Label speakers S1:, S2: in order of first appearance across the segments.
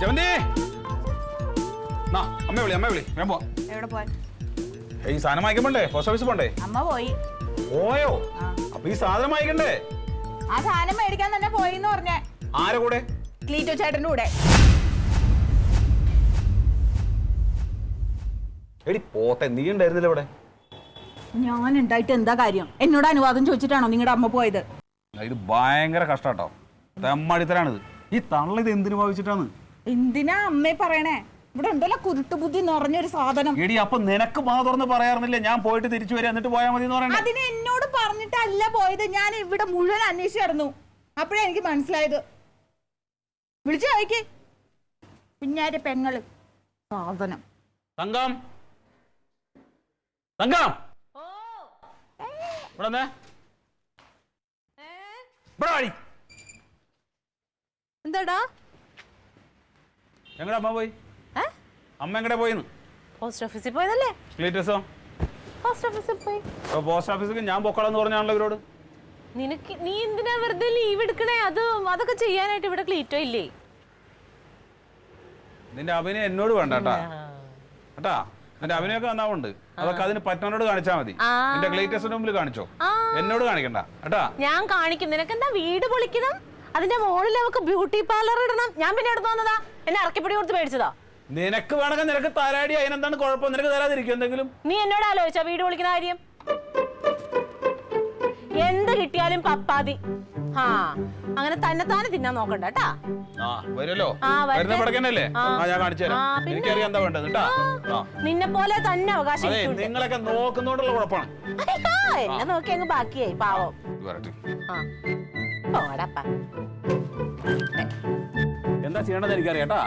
S1: ജവന്തി അമ്മ വിളി ഞാൻ പോ.
S2: എവിടെ പോയി?
S1: ഈ സാധനം വാങ്ങിക്കണ്ടേ? പോസ്റ്റ് ഓഫീസിൽ പോണ്ടേ?
S2: അമ്മ പോയി.
S1: പോയോ? അപ്പൊ ഈ സാധനം വാങ്ങിക്കണ്ടേ?
S2: ആ സാധനം മേടിക്കാൻ തന്നെ പോയിന്ന് പറഞ്ഞേ.
S1: ആരെ കൂടെ?
S2: ക്ലീറ്റോ ചേട്ടന്റെ കൂടെ.
S1: എടി പോത്തെ, നീ ഉണ്ടായിരുന്നില്ല ഇവിടെ?
S2: ഞാൻ ഉണ്ടായിട്ട് എന്താ കാര്യം? എന്നോട് അനുവാദം ചോദിച്ചിട്ടാണോ നിങ്ങളുടെ അമ്മ പോയത്?
S1: ഇത് ഭയങ്കര കഷ്ടാട്ടോ, തെമ്മടിത്തരാണിത്. ഈ തള്ള ഇത് എന്തിനു ഭാവിച്ചിട്ടാണ്?
S2: എന്തിനാ അമ്മേ പറയണേ? ഇവിടെ ഉണ്ടല്ലോ കുരുട്ടുബുദ്ധി നിറഞ്ഞൊരു സാധനം.
S1: എടി അപ്പൊ നിനക്ക് മാ തുറന്ന് പറയാറുന്നില്ല ഞാൻ പോയിട്ട് തിരിച്ചു വരാം എന്നിട്ട് പോയാൽ മതി എന്ന് പറയണേ?
S2: അതിന് എന്നോട് പറഞ്ഞിട്ടല്ല പോയത്. ഞാൻ ഇവിടെ മുഴുവൻ അന്വേഷിച്ചായിരുന്നു. അപ്പഴേ എനിക്ക് മനസ്സിലായത്. വിളിച്ചു ചോദിക്ക്. പിന്നാരെ പെങ്ങള് സാധനം.
S1: തങ്കം തങ്കം
S3: എന്താടാ?
S1: എങ്ങടെ അമ്മ പോയി? അമ്മ എങ്ങടെ പോയിന്ന്?
S3: പോസ്റ്റ് ഓഫീസിൽ പോയതല്ലേ?
S1: ക്ലീറ്റസോ?
S3: പോസ്റ്റ് ഓഫീസിൽ പോയി.
S1: പോസ്റ്റ് ഓഫീസിൽ ഞാൻ പൊക്കളെന്ന് പറഞ്ഞാണല്ലോ ഇവരോട്.
S3: നീ എന്തിനാ വെറുതെ ലീവ് എടുക്കണേ? അതൊക്കെ ചെയ്യാനായിട്ട് ഇവിടെ ക്ലീറ്റോ ഇല്ലേ?
S1: നിന്റെ അഭിനയം എന്നോട് വേണ്ട കേട്ടാ. നിന്റെ അഭിനയൊക്കെ നന്നാവുണ്ട്. അതൊക്കെ അതിന് പറ്റുന്നവരോട് കാണിച്ചാ മതി. നിന്റെ ക്ലീറ്റസിന്റെ മുമ്പിൽ കാണിച്ചോ, എന്നോട് കാണിക്കണ്ട കേട്ടാ.
S3: ഞാൻ കാണിക്കും. നിനക്ക് എന്താ വീട് പൊളിക്കണം? അതിന്റെ മുകളിൽ അവക്ക് ബ്യൂട്ടി പാർലർ ഇടണം. ഞാൻ പിന്നെ എടുത്തു വന്നതാ? എന്നെ ഇറക്കിപ്പിടി കൊടുത്ത് മേടിച്ചതാ?
S1: നിനക്ക് വേണമെങ്കിൽ നിനക്ക് തരാടി, അതിനെന്താണ് കുഴപ്പം? നിനക്ക് തരാതിരിക്കും എന്തെങ്കിലും?
S3: നീ എന്നോട് ആലോചിച്ചാ വീട് പൊളിക്കുന്ന കാര്യം? എന്ത് കിട്ടിയാലും പപ്പാതി. അങ്ങനെ തന്നെ തിന്നാൻ നോക്കണ്ട കേട്ടാ.
S1: വരുമല്ലോ, ഞാൻ കാണിച്ചു തരാം. എനിക്കറിയാം എന്താ വേണ്ടത് കേട്ടാ.
S3: നിന്നെ പോലെ തന്നെ അവകാശം.
S1: നിങ്ങളൊക്കെ നോക്കുന്നോണ്ടുള്ള കുഴപ്പമാണ്.
S3: എന്നെ നോക്കി അങ്ങ് ബാക്കിയായി പാവം.
S1: എന്താ ചെയ്യണമെന്ന് എനിക്കറിയാട്ടാ.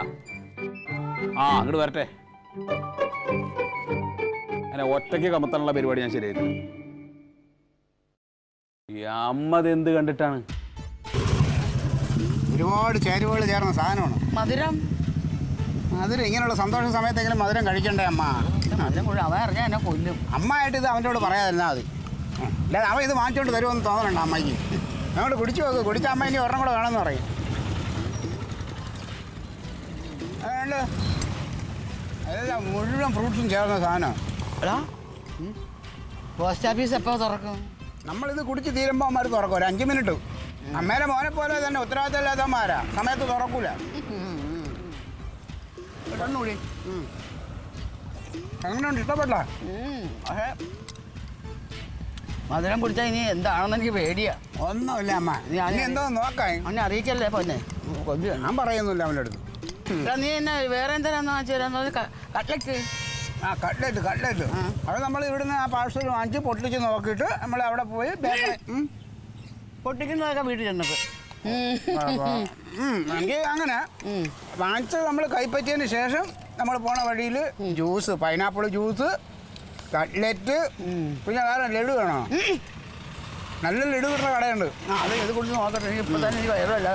S1: അങ്ങോട്ട് വരട്ടെ. അങ്ങനെ ഒറ്റയ്ക്ക് കമത്താനുള്ള പരിപാടി ഞാൻ ശരിയായിരുന്നു. ഈ അമ്മത് എന്ത് കണ്ടിട്ടാണ്?
S4: ഒരുപാട് ചേരുവകൾ ചേർന്ന സാധനമാണ് മധുരം. ഇങ്ങനെയുള്ള സന്തോഷ സമയത്തെങ്കിലും മധുരം കഴിക്കണ്ടേ അമ്മ?
S5: അവൻ അറിഞ്ഞാൽ എന്നെ കൊല്ലും.
S4: അമ്മയായിട്ട് ഇത് അവൻ്റെ കൂടെ പറയാതിരുന്നാൽ മതി. അല്ലാതെ അവൻ ഇത് വാങ്ങിച്ചുകൊണ്ട് തരുമെന്ന് തോന്നലുണ്ട് അമ്മയ്ക്ക്. ഞങ്ങൾ കുടിച്ചു നോക്ക്. കുടിച്ച അമ്മ ഇനി ഒരെണ്ണം കൂടെ വേണമെന്ന് പറയും. അതുകൊണ്ട് അതെല്ലാം മുഴുവൻ ഫ്രൂട്ട്സും ചേർന്ന സാധനം.
S5: പോസ്റ്റ് ഓഫീസ് എപ്പോൾ തുറക്കും?
S4: നമ്മളിത് കുടിച്ച് തീരുമ്പോൾ അമ്മമാർ തുറക്കും. ഒരു 5 മിനിറ്റ്. അമ്മേരെ മോനെ പോലെ തന്നെ ഉത്തരവാദിത്തമില്ലാത്തമാരാ. സമയത്ത് തുറക്കൂല. കണ്ണൂടി എങ്ങനെയുണ്ട്? ഇഷ്ടപ്പെട്ട?
S5: പക്ഷേ മധുരം കുടിച്ചാൽ ഇനി എന്താണെന്ന് എനിക്ക് പേടിയാ.
S4: ഒന്നുമില്ല അമ്മ, നീ എന്തോ നോക്കാൻ
S5: അവനെ അറിയിക്കല്ലേ പൊന്നെ.
S4: ഞാൻ പറയുന്നില്ല അവൻ്റെ അടുത്ത്.
S5: നീ എന്നെ വേറെ എന്തിനാന്ന് വാങ്ങിച്ചു? കട്ട്ലറ്റ്.
S4: കട്ട്ലറ്റ് അത് നമ്മൾ ഇവിടുന്ന് ആ പാഴ്സൽ വാങ്ങിച്ച് പൊട്ടിച്ച് നോക്കിയിട്ട് നമ്മൾ അവിടെ പോയി
S5: പൊട്ടിക്കുന്നതൊക്കെ വീട്ടിൽ ചെന്നിട്ട്
S4: എങ്കിൽ അങ്ങനെ വാങ്ങിച്ച് നമ്മൾ കൈപ്പറ്റിയതിന് ശേഷം നമ്മൾ പോണ വഴിയിൽ ജ്യൂസ്, പൈനാപ്പിൾ ജ്യൂസ്, കട്ട്ലറ്റ്, പിന്നെ വേറെ ലഡു വേണോ? നല്ല ലഡു കിട്ടുന്ന കടയുണ്ട്.
S5: അത് ഇത് കുടിച്ച് നോക്കട്ടെ. ഇപ്പം തന്നെ എനിക്ക് വയറല്ല.